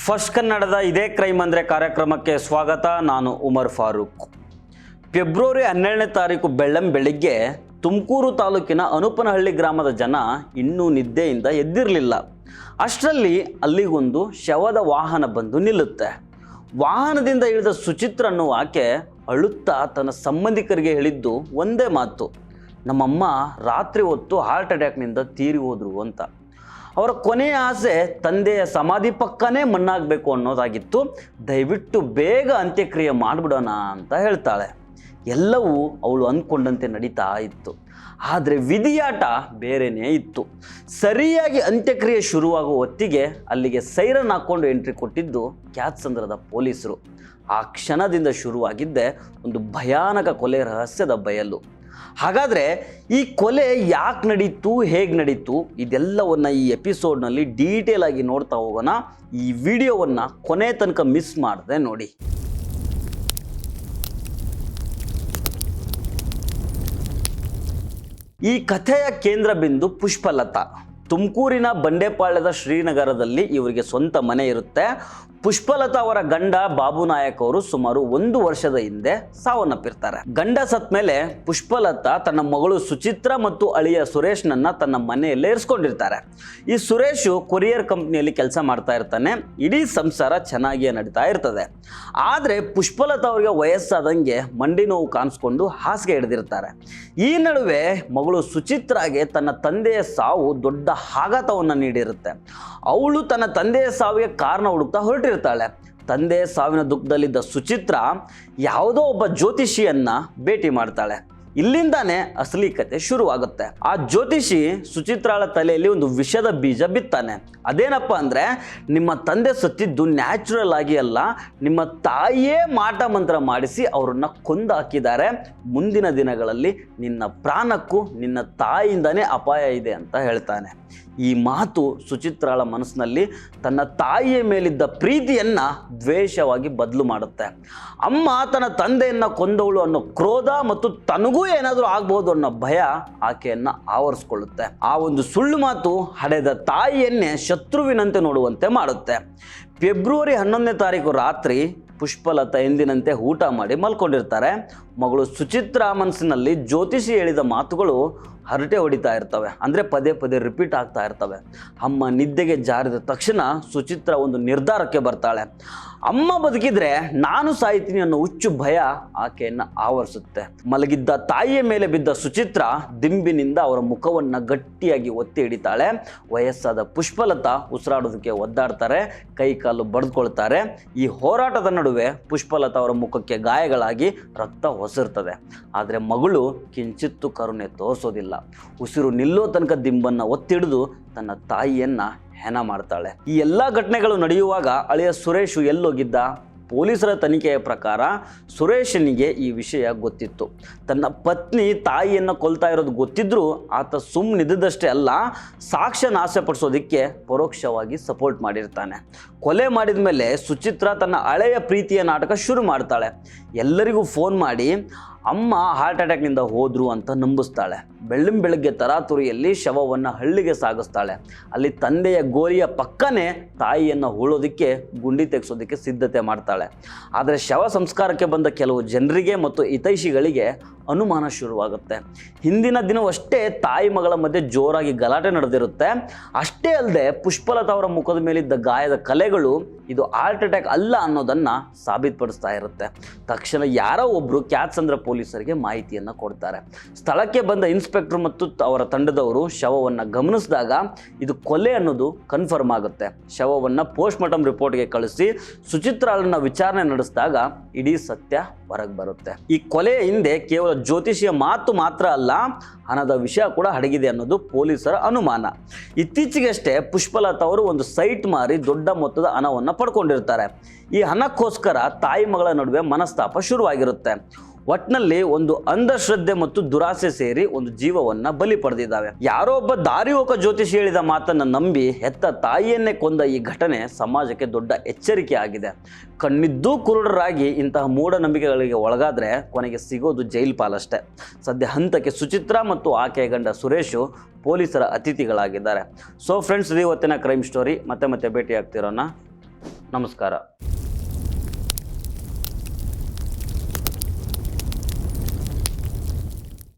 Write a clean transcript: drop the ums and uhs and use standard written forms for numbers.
First ಕನ್ನಡದ ಇದೇ crime ಅಂದರೆ ಕಾರ್ಯಕ್ರಮಕ್ಕೆ ಸ್ವಾಗತ. ನಾನು ಉಮರ್ ಫಾರೂಕ್. ಫೆಬ್ರವರಿ 12ನೇ ತಾರೀಕು ಬೆಳಗ್ಗೆ ತುಮಕೂರು ತಾಲೂಕಿನ ಅನುಪನಹಳ್ಳಿ ಗ್ರಾಮದ ಜನ ಇನ್ನೂ ನಿದ್ದೆಯಿಂದ ಎದ್ದಿರಲಿಲ್ಲ. ಅಷ್ಟರಲ್ಲಿ ಅಲ್ಲಿಗೊಂದು ಶವದ ವಾಹನ ಬಂದು ನಿಲ್ಲುತ್ತೆ. ವಾಹನದಿಂದ ಇಳಿದ ಸುಚಿತ್ರ ಅನ್ನುವ ಆಕೆ ಅಳುತ್ತಾ ತನ್ನ ಸಂಬಂಧಿಕರಿಗೆ ಹೇಳಿದ್ದು ಒಂದೇ ಮಾತು: ನಮ್ಮಮ್ಮ ರಾತ್ರಿ ಹೊತ್ತು ಹಾರ್ಟ್ ಅಟ್ಯಾಕ್ನಿಂದ ತೀರಿ ಹೋದ್ರು ಅಂತ. ಅವರ ಕೊನೆಯ ಆಸೆ ತಂದೆಯ ಸಮಾಧಿ ಪಕ್ಕನೇ ಮಣ್ಣಾಗಬೇಕು ಅನ್ನೋದಾಗಿತ್ತು. ದಯವಿಟ್ಟು ಬೇಗ ಅಂತ್ಯಕ್ರಿಯೆ ಮಾಡಿಬಿಡೋಣ ಅಂತ ಹೇಳ್ತಾಳೆ. ಎಲ್ಲವೂ ಅವಳು ಅಂದ್ಕೊಂಡಂತೆ ನಡೀತಾ ಇತ್ತು. ಆದರೆ ವಿಧಿಯಾಟ ಬೇರೆಯೇ ಇತ್ತು. ಸರಿಯಾಗಿ ಅಂತ್ಯಕ್ರಿಯೆ ಶುರುವಾಗುವ ಹೊತ್ತಿಗೆ ಅಲ್ಲಿಗೆ ಸೈರನ್ ಹಾಕ್ಕೊಂಡು ಎಂಟ್ರಿ ಕೊಟ್ಟಿದ್ದು ಕ್ಯಾತ್ಸಂದ್ರದ ಪೊಲೀಸರು. ಆ ಕ್ಷಣದಿಂದ ಶುರುವಾಗಿದ್ದೆ ಒಂದು ಭಯಾನಕ ಕೊಲೆ ರಹಸ್ಯದ ಬಯಲು. ಹಾಗಾದರೆ ಈ ಕೊಲೆ ಯಾಕೆ ನಡೀತು, ಹೇಗೆ ನಡೀತು, ಇದೆಲ್ಲವನ್ನು ಈ ಎಪಿಸೋಡ್ನಲ್ಲಿ ಡೀಟೇಲ್ ಆಗಿ ನೋಡ್ತಾ ಹೋಗೋಣ. ಈ ವಿಡಿಯೋವನ್ನು ಕೊನೆ ತನಕ ಮಿಸ್ ಮಾಡದೆ ನೋಡಿ. ಈ ಕಥೆಯ ಕೇಂದ್ರ ಬಿಂದು ಪುಷ್ಪಲತಾ. ತುಮಕೂರಿನ ಬಂಡೆಪಾಳ್ಯದ ಶ್ರೀನಗರದಲ್ಲಿ ಇವರಿಗೆ ಸ್ವಂತ ಮನೆ ಇರುತ್ತೆ. ಪುಷ್ಪಲತಾ ಅವರ ಗಂಡ ಬಾಬು ನಾಯಕ್ ಅವರು ಸುಮಾರು 1 ವರ್ಷದ ಹಿಂದೆ ಸಾವನ್ನಪ್ಪಿರ್ತಾರೆ. ಗಂಡ ಸತ್ ಮೇಲೆ ಪುಷ್ಪಲತಾ ತನ್ನ ಮಗಳು ಸುಚಿತ್ರ ಮತ್ತು ಅಳಿಯ ಸುರೇಶ್ನನ್ನ ತನ್ನ ಮನೆಯಲ್ಲೇ ಇರಿಸ್ಕೊಂಡಿರ್ತಾರೆ. ಈ ಸುರೇಶು ಕೊರಿಯರ್ ಕಂಪ್ನಿಯಲ್ಲಿ ಕೆಲಸ ಮಾಡ್ತಾ ಇರ್ತಾನೆ. ಇಡೀ ಸಂಸಾರ ಚೆನ್ನಾಗಿಯೇ ನಡೀತಾ ಇರ್ತದೆ. ಆದರೆ ಪುಷ್ಪಲತಾ ಅವರಿಗೆ ವಯಸ್ಸಾದಂಗೆ ಮಂಡಿ ನೋವು ಕಾಣಿಸ್ಕೊಂಡು ಹಾಸಿಗೆ ಹಿಡಿದಿರ್ತಾರೆ. ಈ ನಡುವೆ ಮಗಳು ಸುಚಿತ್ರಾಗೆ ತನ್ನ ತಂದೆಯ ಸಾವು ದೊಡ್ಡ ಆಘಾತವನ್ನು ನೀಡಿರುತ್ತೆ. ಅವಳು ತನ್ನ ತಂದೆಯ ಸಾವಿಗೆ ಕಾರಣ ಹುಡುಕ್ತಾ ಹೊರಟಿರ್ತಾಳೆ. ತಂದೆಯ ಸಾವಿನ ದುಃಖದಲ್ಲಿದ್ದ ಸುಚಿತ್ರ ಯಾವುದೋ ಒಬ್ಬ ಜ್ಯೋತಿಷಿಯನ್ನ ಭೇಟಿ ಮಾಡ್ತಾಳೆ. ಇಲ್ಲಿಂದಾನೇ ಅಸಲಿ ಕತೆ ಶುರುವಾಗುತ್ತೆ. ಆ ಜ್ಯೋತಿಷಿ ಸುಚಿತ್ರಾಳ ತಲೆಯಲ್ಲಿ ಒಂದು ವಿಷದ ಬೀಜ ಬಿತ್ತಾನೆ. ಅದೇನಪ್ಪ ಅಂದರೆ, ನಿಮ್ಮ ತಂದೆ ಸತ್ತಿದ್ದು ನ್ಯಾಚುರಲ್ ಆಗಿ ಅಲ್ಲ, ನಿಮ್ಮ ತಾಯಿಯೇ ಮಾಟ ಮಂತ್ರ ಮಾಡಿಸಿ ಅವರನ್ನು ಕೊಂದು ಹಾಕಿದ್ದಾರೆ. ಮುಂದಿನ ದಿನಗಳಲ್ಲಿ ನಿನ್ನ ಪ್ರಾಣಕ್ಕೂ ನಿನ್ನ ತಾಯಿಯಿಂದನೇ ಅಪಾಯ ಇದೆ ಅಂತ ಹೇಳ್ತಾನೆ. ಈ ಮಾತು ಸುಚಿತ್ರಾಳ ಮನಸ್ಸಿನಲ್ಲಿ ತನ್ನ ತಾಯಿಯ ಮೇಲಿದ್ದ ಪ್ರೀತಿಯನ್ನು ದ್ವೇಷವಾಗಿ ಬದಲು ಮಾಡುತ್ತೆ. ಅಮ್ಮ ತನ್ನ ತಂದೆಯನ್ನು ಕೊಂದವಳು ಅನ್ನೋ ಕ್ರೋಧ ಮತ್ತು ತನಗೂ ಏನಾದರೂ ಆಗ್ಬೋದು ಅನ್ನೋ ಭಯ ಆಕೆಯನ್ನು ಆವರಿಸ್ಕೊಳ್ಳುತ್ತೆ. ಆ ಒಂದು ಸುಳ್ಳು ಮಾತು ಹಡೆದ ತಾಯಿಯನ್ನೇ ಶತ್ರುವಿನಂತೆ ನೋಡುವಂತೆ ಮಾಡುತ್ತೆ. ಫೆಬ್ರವರಿ 11ನೇ ತಾರೀಕು ರಾತ್ರಿ ಪುಷ್ಪಲತಾ ಎಂದಿನಂತೆ ಊಟ ಮಾಡಿ ಮಲ್ಕೊಂಡಿರ್ತಾರೆ. ಮಗಳು ಸುಚಿತ್ರ ಮನಸ್ಸಿನಲ್ಲಿ ಜ್ಯೋತಿಷಿ ಹೇಳಿದ ಮಾತುಗಳು ಹರಟೆ ಹೊಡಿತಾ ಇರ್ತವೆ. ಅಂದರೆ ಪದೇ ಪದೇ ರಿಪೀಟ್ ಆಗ್ತಾ ಇರ್ತವೆ. ಅಮ್ಮ ನಿದ್ದೆಗೆ ಜಾರಿದ ತಕ್ಷಣ ಸುಚಿತ್ರ ಒಂದು ನಿರ್ಧಾರಕ್ಕೆ ಬರ್ತಾಳೆ. ಅಮ್ಮ ಬದುಕಿದ್ರೆ ನಾನು ಸಾಯ್ತೀನಿ ಅನ್ನೋ ಹುಚ್ಚು ಭಯ ಆಕೆಯನ್ನು ಆವರಿಸುತ್ತೆ. ಮಲಗಿದ್ದ ತಾಯಿಯ ಮೇಲೆ ಬಿದ್ದ ಸುಚಿತ್ರ ದಿಂಬಿನಿಂದ ಅವರ ಮುಖವನ್ನು ಗಟ್ಟಿಯಾಗಿ ಒತ್ತಿ ಹಿಡಿತಾಳೆ. ವಯಸ್ಸಾದ ಪುಷ್ಪಲತಾ ಉಸಿರಾಡೋದಕ್ಕೆ ಒದ್ದಾಡ್ತಾರೆ, ಕೈ ಕಾಲು ಬಡ್ದುಕೊಳ್ತಾರೆ. ಈ ಹೋರಾಟದ ನಡುವೆ ಪುಷ್ಪಲತಾ ಅವರ ಮುಖಕ್ಕೆ ಗಾಯಗಳಾಗಿ ರಕ್ತ ಹೊಸಿರ್ತದೆ. ಆದರೆ ಮಗಳು ಕಿಂಚಿತ್ತು ಕರುಣೆ ತೋರಿಸೋದಿಲ್ಲ. ಉಸಿರು ನಿಲ್ಲೋ ತನಕ ದಿಂಬನ್ನು ಒತ್ತಿಡಿದು ತನ್ನ ತಾಯಿಯನ್ನ ಹೆಣ ಮಾಡ್ತಾಳೆ. ಈ ಎಲ್ಲ ಘಟನೆಗಳು ನಡೆಯುವಾಗ ಅಳಿಯ ಸುರೇಶು ಎಲ್ಲೋಗಿದ್ದ? ಪೊಲೀಸರ ತನಿಖೆಯ ಪ್ರಕಾರ ಸುರೇಶನಿಗೆ ಈ ವಿಷಯ ಗೊತ್ತಿತ್ತು. ತನ್ನ ಪತ್ನಿ ತಾಯಿಯನ್ನು ಕೊಲ್ತಾ ಇರೋದು ಗೊತ್ತಿದ್ರೂ ಆತ ಸುಮ್ಮನಿದ್ದಷ್ಟೇ ಅಲ್ಲ, ಸಾಕ್ಷ್ಯ ನಾಶಪಡಿಸೋದಕ್ಕೆ ಪರೋಕ್ಷವಾಗಿ ಸಪೋರ್ಟ್ ಮಾಡಿರ್ತಾನೆ. ಕೊಲೆ ಮಾಡಿದ ಮೇಲೆ ಸುಚಿತ್ರ ತನ್ನ ಹಳೆಯ ಪ್ರೀತಿಯ ನಾಟಕ ಶುರು ಮಾಡ್ತಾಳೆ. ಎಲ್ಲರಿಗೂ ಫೋನ್ ಮಾಡಿ ಅಮ್ಮ ಹಾರ್ಟ್ ಅಟ್ಯಾಕ್ನಿಂದ ಹೋದ್ರು ಅಂತ ನಂಬಿಸ್ತಾಳೆ. ಬೆಳಗ್ಗೆ ತರಾತುರಿಯಲ್ಲಿ ಶವವನ್ನು ಹಳ್ಳಿಗೆ ಸಾಗಿಸ್ತಾಳೆ. ಅಲ್ಲಿ ತಂದೆಯ ಗೋರಿಯ ಪಕ್ಕನೇ ತಾಯಿಯನ್ನು ಹೂಳೋದಕ್ಕೆ ಗುಂಡಿ ತೆಗೆಸೋದಕ್ಕೆ ಸಿದ್ಧತೆ ಮಾಡ್ತಾಳೆ. ಆದರೆ ಶವ ಸಂಸ್ಕಾರಕ್ಕೆ ಬಂದ ಕೆಲವು ಜನರಿಗೆ ಮತ್ತು ಹಿತೈಷಿಗಳಿಗೆ ಅನುಮಾನ ಶುರುವಾಗುತ್ತೆ. ಹಿಂದಿನ ದಿನವಷ್ಟೇ ತಾಯಿ ಮಗಳ ಮಧ್ಯೆ ಜೋರಾಗಿ ಗಲಾಟೆ ನಡೆದಿರುತ್ತೆ. ಅಷ್ಟೇ ಅಲ್ಲದೆ ಪುಷ್ಪಲತಾ ಅವರ ಮುಖದ ಮೇಲಿದ್ದ ಗಾಯದ ಕಲೆಗಳು ಇದು ಹಾರ್ಟ್ ಅಟ್ಯಾಕ್ ಅಲ್ಲ ಅನ್ನೋದನ್ನು ಸಾಬೀತುಪಡಿಸ್ತಾ ಇರುತ್ತೆ. ತಕ್ಷಣ ಯಾರೋ ಒಬ್ಬರು ಕ್ಯಾತ್ಸಂದ್ರ ಪೊಲೀಸರಿಗೆ ಮಾಹಿತಿಯನ್ನು ಕೊಡ್ತಾರೆ. ಸ್ಥಳಕ್ಕೆ ಬಂದ ಇನ್ಸ್ಪೆಕ್ಟರ್ ಮತ್ತು ಅವರ ತಂಡದವರು ಶವವನ್ನು ಗಮನಿಸಿದಾಗ ಇದು ಕೊಲೆ ಅನ್ನೋದು ಕನ್ಫರ್ಮ್ ಆಗುತ್ತೆ. ಶವವನ್ನು ಪೋಸ್ಟ್ ಮಾರ್ಟಮ್ ರಿಪೋರ್ಟ್ಗೆ ಕಳಿಸಿ ಸುಚಿತ್ರಾಳನ್ನ ವಿಚಾರಣೆ ನಡೆಸಿದಾಗ ಇಡೀ ಸತ್ಯ ಹೊರಗೆ ಬರುತ್ತೆ. ಈ ಕೊಲೆಯ ಹಿಂದೆ ಕೇವಲ ಜ್ಯೋತಿಷಿಯ ಮಾತು ಮಾತ್ರ ಅಲ್ಲ, ಹಣದ ವಿಷಯ ಕೂಡ ಅಡಗಿದೆ ಅನ್ನೋದು ಪೊಲೀಸರ ಅನುಮಾನ. ಇತ್ತೀಚೆಗಷ್ಟೇ ಪುಷ್ಪಲತಾ ಅವರು ಒಂದು ಸೈಟ್ ಮಾರಿ ದೊಡ್ಡ ಮೊತ್ತದ ಹಣವನ್ನು ಪಡ್ಕೊಂಡಿರ್ತಾರೆ. ಈ ಹಣಕ್ಕೋಸ್ಕರ ತಾಯಿ ಮಗಳ ನಡುವೆ ಮನಸ್ತಾಪ ಶುರುವಾಗಿರುತ್ತೆ. ಒಟ್ಟಿನಲ್ಲಿ ಒಂದು ಅಂಧಶ್ರದ್ಧೆ ಮತ್ತು ದುರಾಸೆ ಸೇರಿ ಒಂದು ಜೀವವನ್ನು ಬಲಿ ಪಡೆದಿದ್ದಾವೆ. ಯಾರೋ ಒಬ್ಬ ದಾರಿಹೋಕ ಜ್ಯೋತಿಷಿ ಹೇಳಿದ ಮಾತನ್ನು ನಂಬಿ ಹೆತ್ತ ತಾಯಿಯನ್ನೇ ಕೊಂದ ಈ ಘಟನೆ ಸಮಾಜಕ್ಕೆ ದೊಡ್ಡ ಎಚ್ಚರಿಕೆ ಆಗಿದೆ. ಕಣ್ಣಿದ್ದೂ ಕುರುಡರಾಗಿ ಇಂತಹ ಮೂಢನಂಬಿಕೆಗಳಿಗೆ ಒಳಗಾದರೆ ಕೊನೆಗೆ ಸಿಗೋದು ಜೈಲ್ ಪಾಲಷ್ಟೇ. ಸದ್ಯ ಹಂತಕ್ಕೆ ಸುಚಿತ್ರ ಮತ್ತು ಆಕೆಯ ಗಂಡ ಸುರೇಶು ಪೊಲೀಸರ ಅತಿಥಿಗಳಾಗಿದ್ದಾರೆ. ಸೊ ಫ್ರೆಂಡ್ಸ್, ಇದು ಇವತ್ತಿನ ಕ್ರೈಮ್ ಸ್ಟೋರಿ. ಮತ್ತೆ ಭೇಟಿ ಆಗ್ತಿರೋಣ. ನಮಸ್ಕಾರ.